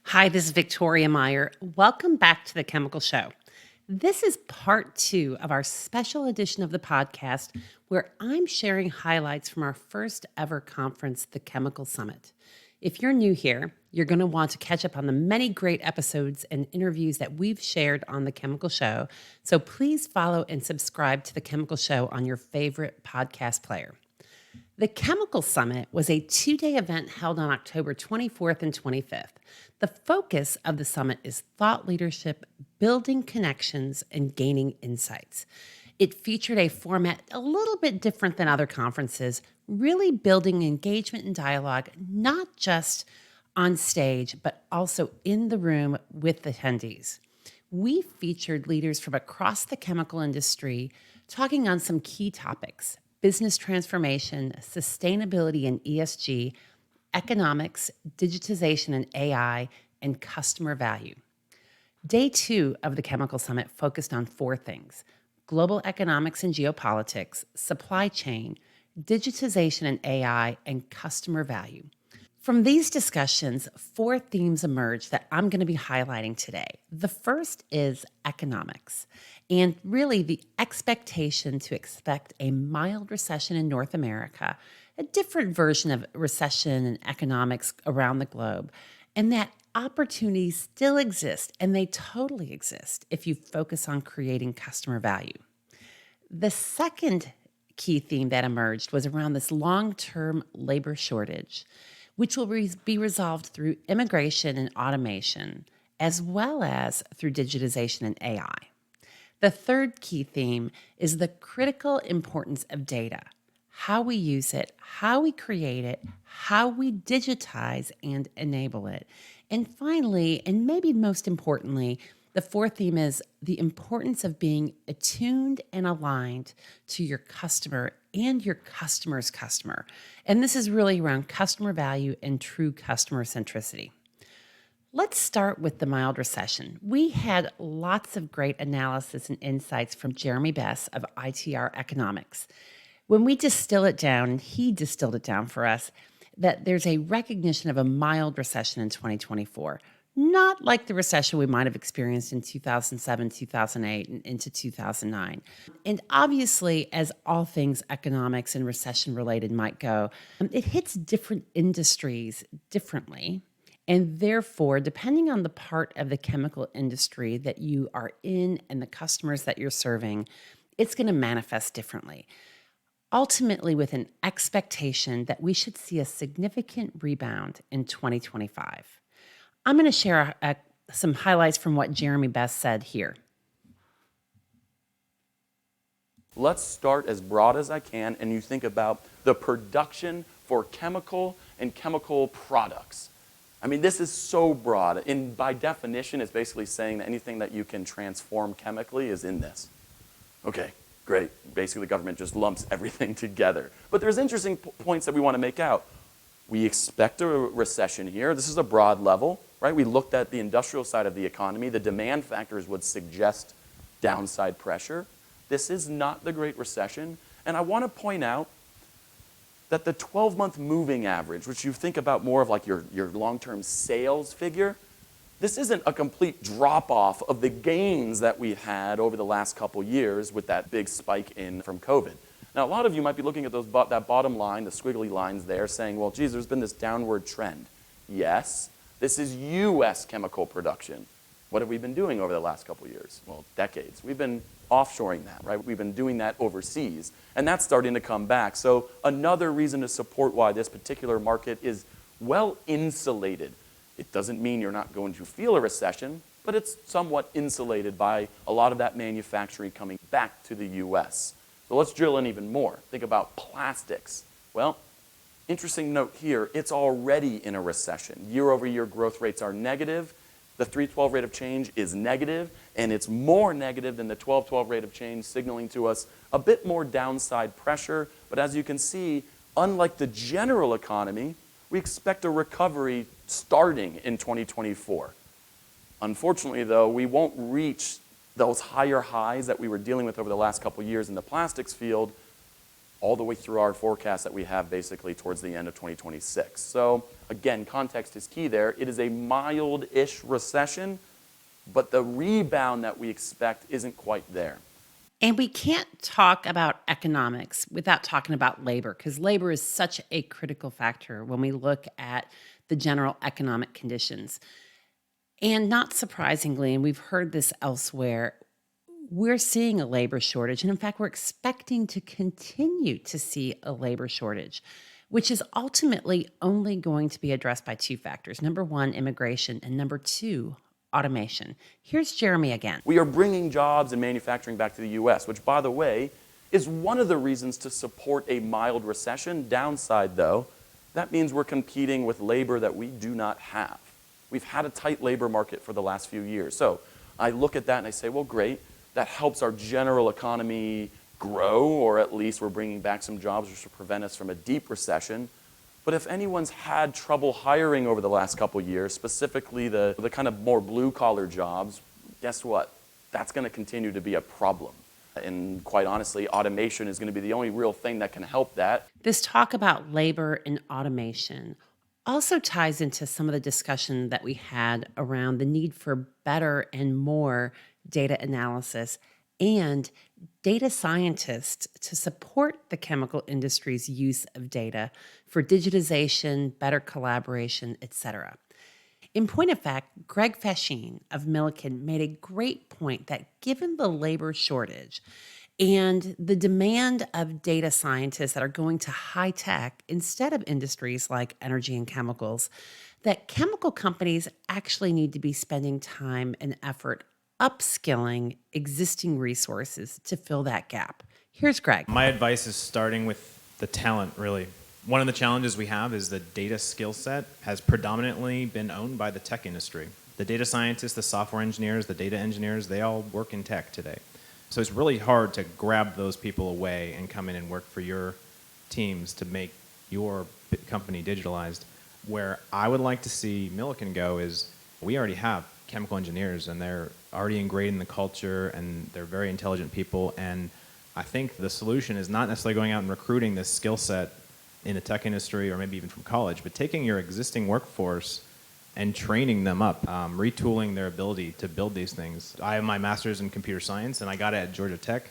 Hi, this is Victoria Meyer. Welcome back to the Chemical Show. This is part two of our special edition of the podcast where I'm sharing highlights from our first ever conference, the Chemical Summit. If you're new here, you're going to want to catch up on the many great episodes and interviews that we've shared on the Chemical Show. So please follow and subscribe to the Chemical Show on your favorite podcast player. The Chemical Summit was a two-day event held on October 24th and 25th. The focus of the summit is thought leadership, building connections, and gaining insights. It featured a format a little bit different than other conferences, really building engagement and dialogue, not just on stage, but also in the room with attendees. We featured leaders from across the chemical industry talking on some key topics: business transformation, sustainability and ESG, economics, digitization and AI, and customer value. Day two of the Chemical Summit focused on four things: global economics and geopolitics, supply chain, digitization and AI, and customer value. From these discussions, four themes emerged that I'm going to be highlighting today. The first is economics, and really the expectation to expect a mild recession in North America, a different version of recession and economics around the globe, and that opportunities still exist, and they totally exist if you focus on creating customer value. The second key theme that emerged was around this long-term labor shortage, which will be resolved through immigration and automation, as well as through digitization and AI. The third key theme is the critical importance of data: how we use it, how we create it, how we digitize and enable it. And finally, and maybe most importantly, the fourth theme is the importance of being attuned and aligned to your customer and your customer's customer. And this is really around customer value and true customer centricity. Let's start with the mild recession. We had lots of great analysis and insights from Jeremy Bess of ITR Economics. When we distill it down, and he distilled it down for us, that there's a recognition of a mild recession in 2024, not like the recession we might have experienced in 2007, 2008, and into 2009. And obviously, as all things economics and recession related might go, it hits different industries differently. And therefore, depending on the part of the chemical industry that you are in and the customers that you're serving, it's going to manifest differently. Ultimately, with an expectation that we should see a significant rebound in 2025. I'm going to share some highlights from what Jeremy Best said here. Let's start as broad as I can, and you think about the production for chemical and chemical products. I mean, this is so broad, and by definition, it's basically saying that anything that you can transform chemically is in this. Okay, great. Basically, the government just lumps everything together. But there's interesting points that we want to make out. We expect a recession here. This is a broad level, right? We looked at the industrial side of the economy. The demand factors would suggest downside pressure. This is not the Great Recession. And I want to point out that the 12-month moving average, which you think about more of like your long-term sales figure, this isn't a complete drop-off of the gains that we've had over the last couple years with that big spike in from COVID. Now, a lot of you might be looking at that bottom line, the squiggly lines there, saying, well, geez, there's been this downward trend. Yes, this is U.S. chemical production. What have we been doing over the last couple years? Well, decades. We've been offshoring that, right? We've been doing that overseas, and that's starting to come back. So another reason to support why this particular market is well insulated. It doesn't mean you're not going to feel a recession, but it's somewhat insulated by a lot of that manufacturing coming back to the U.S. So let's drill in even more. Think about plastics. Well, interesting note here, it's already in a recession. Year-over-year growth rates are negative. The 3/12 rate of change is negative, and it's more negative than the 12/12 rate of change, signaling to us a bit more downside pressure. But as you can see, unlike the general economy, we expect a recovery starting in 2024. Unfortunately, though, we won't reach those higher highs that we were dealing with over the last couple years in the plastics field all the way through our forecast that we have basically towards the end of 2026. So again, context is key there. It is a mild-ish recession, but the rebound that we expect isn't quite there. And we can't talk about economics without talking about labor, because labor is such a critical factor when we look at the general economic conditions. And not surprisingly, and we've heard this elsewhere, we're seeing a labor shortage. And in fact, we're expecting to continue to see a labor shortage, which is ultimately only going to be addressed by two factors. Number one, immigration, and number two, automation. Here's Jeremy again. We are bringing jobs and manufacturing back to the US, which, by the way, is one of the reasons to support a mild recession. Downside, though, that means we're competing with labor that we do not have. We've had a tight labor market for the last few years. So I look at that and I say, well, great. That helps our general economy grow, or at least we're bringing back some jobs which will prevent us from a deep recession. But if anyone's had trouble hiring over the last couple of years, specifically the kind of more blue-collar jobs, guess what? That's going to continue to be a problem. And quite honestly, automation is going to be the only real thing that can help that. This talk about labor and automation also ties into some of the discussion that we had around the need for better and more data analysis and data scientists to support the chemical industry's use of data for digitization, better collaboration, etc. In point of fact, Greg Fascine of Milliken made a great point that given the labor shortage and the demand of data scientists that are going to high tech instead of industries like energy and chemicals, that chemical companies actually need to be spending time and effort upskilling existing resources to fill that gap. Here's Greg. My advice is starting with the talent, really. One of the challenges we have is the data skill set has predominantly been owned by the tech industry. The data scientists, the software engineers, the data engineers, they all work in tech today. So it's really hard to grab those people away and come in and work for your teams to make your company digitalized. Where I would like to see Milliken go is we already have chemical engineers and they're already ingrained in the culture and they're very intelligent people. And I think the solution is not necessarily going out and recruiting this skill set in the tech industry or maybe even from college, but taking your existing workforce and training them up, retooling their ability to build these things. I have my master's in computer science, and I got it at Georgia Tech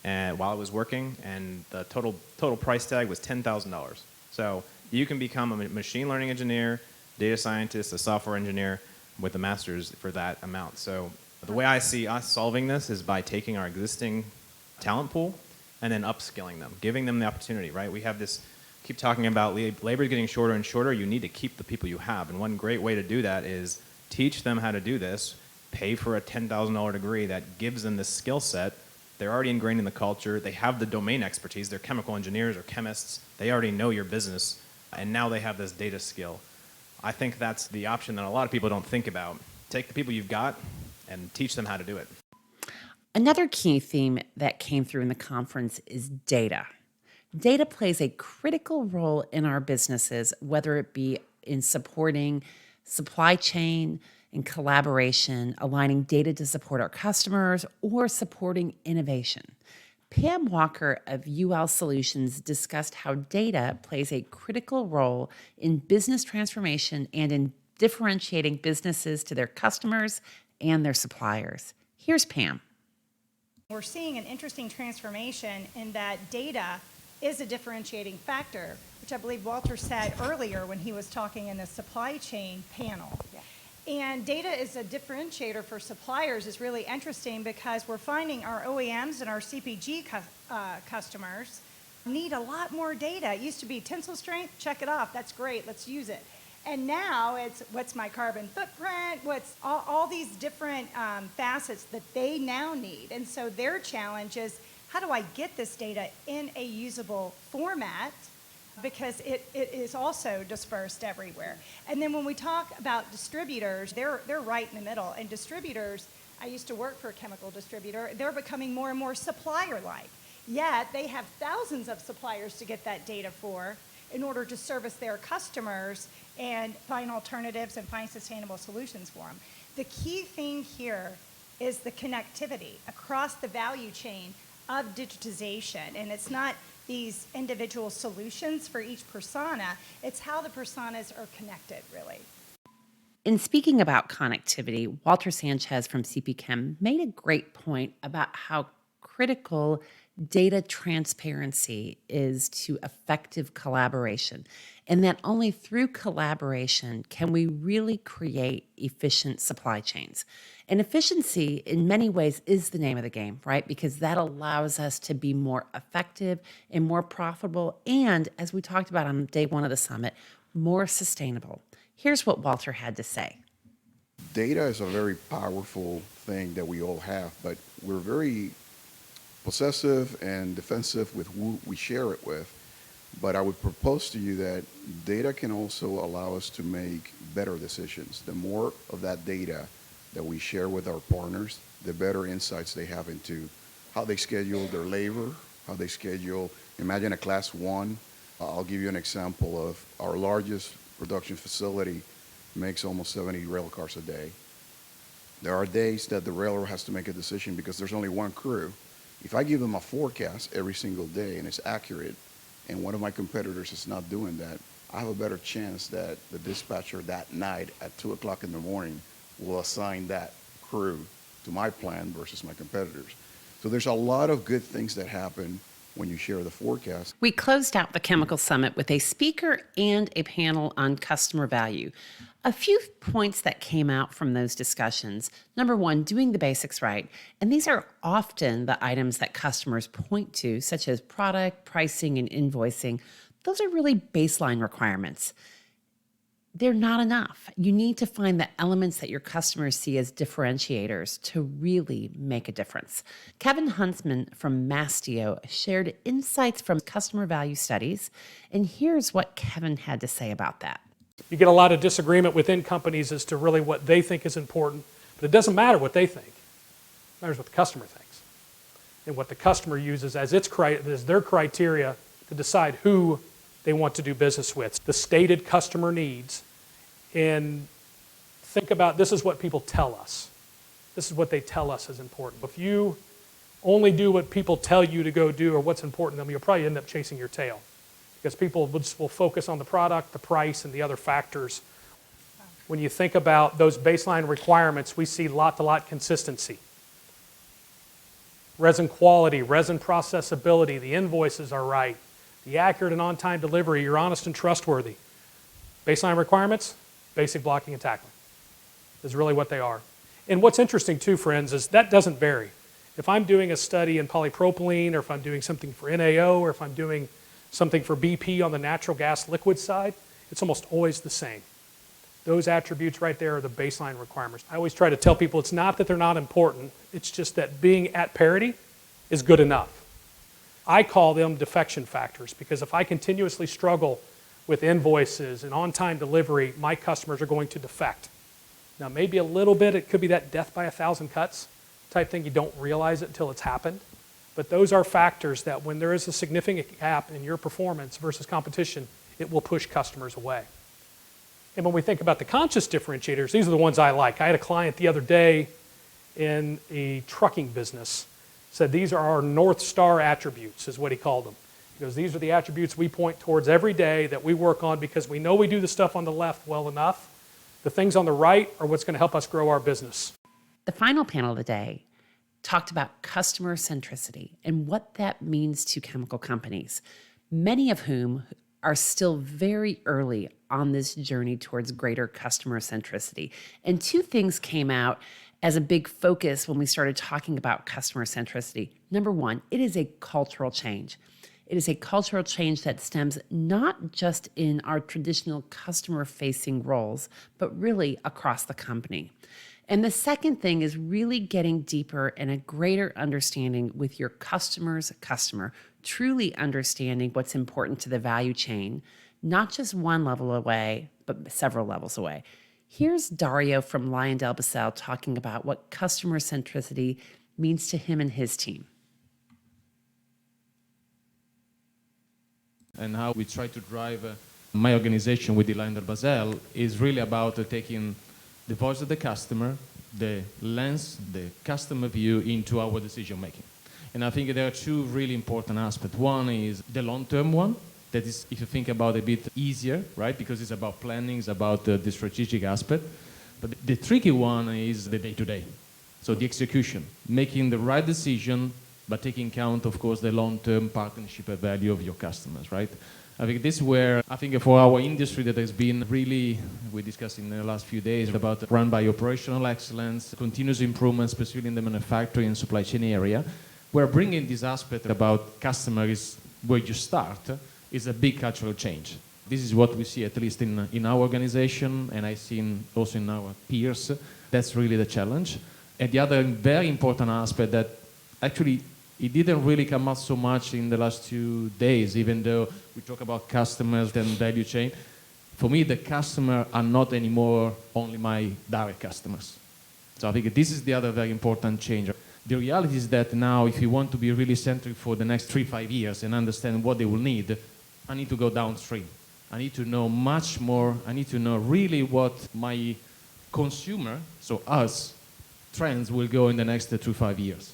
while I was working, and the total price tag was $10,000. So you can become a machine learning engineer, data scientist, a software engineer with a master's for that amount. So the way I see us solving this is by taking our existing talent pool and then upskilling them, giving them the opportunity, right? We have this keep talking about labor getting shorter and shorter. You need to keep the people you have. And one great way to do that is teach them how to do this, pay for a $10,000 degree that gives them this skill set. They're already ingrained in the culture. They have the domain expertise. They're chemical engineers or chemists. They already know your business. And now they have this data skill. I think that's the option that a lot of people don't think about. Take the people you've got and teach them how to do it. Another key theme that came through in the conference is data. Data plays a critical role in our businesses, whether it be in supporting supply chain and collaboration, aligning data to support our customers, or supporting innovation. Pam Walker of UL Solutions discussed how data plays a critical role in business transformation and in differentiating businesses to their customers and their suppliers. Here's Pam. We're seeing an interesting transformation in that data is a differentiating factor, which I believe Walter said earlier when he was talking in the supply chain panel. Yeah. And data is a differentiator for suppliers is really interesting because we're finding our OEMs and our CPG customers need a lot more data. It used to be tensile strength, check it off, that's great, let's use it. And now it's what's my carbon footprint, what's all these different facets that they now need. And so their challenge is, how do I get this data in a usable format? Because it is also dispersed everywhere. And then when we talk about distributors, they're right in the middle. And distributors, I used to work for a chemical distributor, they're becoming more and more supplier-like. Yet they have thousands of suppliers to get that data for in order to service their customers and find alternatives and find sustainable solutions for them. The key thing here is the connectivity across the value chain of digitization. And it's not these individual solutions for each persona. It's how the personas are connected, really. In speaking about connectivity, Walter Sanchez from CP Chem made a great point about how critical data transparency is to effective collaboration, and that only through collaboration can we really create efficient supply chains. And efficiency, in many ways, is the name of the game, right? Because that allows us to be more effective and more profitable, and as we talked about on day one of the summit, more sustainable. Here's what Walter had to say. Data is a very powerful thing that we all have, but we're very possessive and defensive with who we share it with. But I would propose to you that data can also allow us to make better decisions. The more of that data that we share with our partners, the better insights they have into how they schedule their labor, how they schedule, imagine a class one. I'll give you an example of our largest production facility makes almost 70 rail cars a day. There are days that the railroad has to make a decision because there's only one crew. If I give them a forecast every single day and it's accurate, and one of my competitors is not doing that, I have a better chance that the dispatcher that night at 2 o'clock in the morning will assign that crew to my plan versus my competitors. So there's a lot of good things that happen when you share the forecast. We closed out the Chemical Summit with a speaker and a panel on customer value. A few points that came out from those discussions. Number one, doing the basics right. And these are often the items that customers point to, such as product, pricing, and invoicing. Those are really baseline requirements. They're not enough. You need to find the elements that your customers see as differentiators to really make a difference. Kevin Huntsman from Mastio shared insights from customer value studies, and here's what Kevin had to say about that. You get a lot of disagreement within companies as to really what they think is important, but it doesn't matter what they think. It matters what the customer thinks and what the customer uses as their criteria to decide who they want to do business with, the stated customer needs, and think about this is what people tell us. This is what they tell us is important. If you only do what people tell you to go do or what's important to them, you'll probably end up chasing your tail because people will focus on the product, the price, and the other factors. When you think about those baseline requirements, we see lot-to-lot consistency. Resin quality, resin processability, the invoices are right. The accurate and on-time delivery, you're honest and trustworthy. Baseline requirements, basic blocking and tackling is really what they are. And what's interesting too, friends, is that doesn't vary. If I'm doing a study in polypropylene, or if I'm doing something for NAO, or if I'm doing something for BP on the natural gas liquid side, it's almost always the same. Those attributes right there are the baseline requirements. I always try to tell people it's not that they're not important, it's just that being at parity is good enough. I call them defection factors because if I continuously struggle with invoices and on-time delivery, my customers are going to defect. Now, maybe a little bit, it could be that death by 1,000 cuts type thing. You don't realize it until it's happened. But those are factors that when there is a significant gap in your performance versus competition, it will push customers away. And when we think about the conscious differentiators, these are the ones I like. I had a client the other day in a trucking business said these are our North Star attributes, is what he called them. He goes, these are the attributes we point towards every day that we work on because we know we do the stuff on the left well enough. The things on the right are what's going to help us grow our business. The final panel of the day talked about customer centricity and what that means to chemical companies, many of whom are still very early on this journey towards greater customer centricity. And two things came out as a big focus when we started talking about customer centricity. Number one, it is a cultural change. It is a cultural change that stems not just in our traditional customer-facing roles, but really across the company. And the second thing is really getting deeper and a greater understanding with your customer's customer, truly understanding what's important to the value chain, not just one level away, but several levels away. Here's Dario from LyondellBasell talking about what customer centricity means to him and his team. And how we try to drive my organization with the LyondellBasell is really about taking the voice of the customer, the lens, the customer view into our decision making. And I think there are two really important aspects. One is the long-term one. That is, if you think about it, a bit easier, right? Because it's about planning, it's about the strategic aspect. But the tricky one is the day-to-day. So the execution, making the right decision, but taking account, of course, the long-term partnership value of your customers, right? I think this is where, I think for our industry that has been really, we discussed in the last few days about run by operational excellence, continuous improvement, especially in the manufacturing and supply chain area, we're bringing this aspect about customer is where you start, is a big cultural change. This is what we see, at least in our organization, and I've seen also in our peers. That's really the challenge. And the other very important aspect that actually it didn't really come out so much in the last 2 days, even though we talk about customers and value chain. For me, the customer are not anymore only my direct customers. So I think this is the other very important change. The reality is that now, if you want to be really centric for the next 3-5 years and understand what they will need, I need to go downstream. I need to know much more. I need to know really what my consumer, so us, trends will go in the next 3-5 years.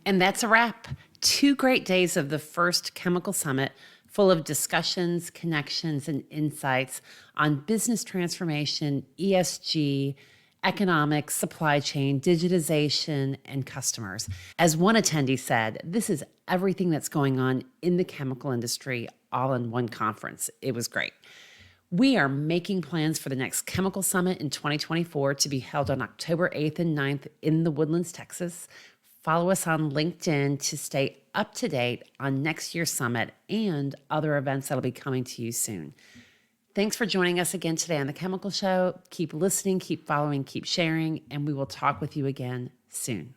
And that's a wrap. 2 great days of the first Chemical Summit, full of discussions, connections, and insights on business transformation, ESG, economics, supply chain, digitization, and customers. As one attendee said, this is everything that's going on in the chemical industry all in one conference. It was great. We are making plans for the next Chemical Summit in 2024 to be held on October 8th and 9th in the Woodlands, Texas. Follow us on LinkedIn to stay up to date on next year's summit and other events that'll be coming to you soon. Thanks for joining us again today on The Chemical Show. Keep listening, keep following, keep sharing, and we will talk with you again soon.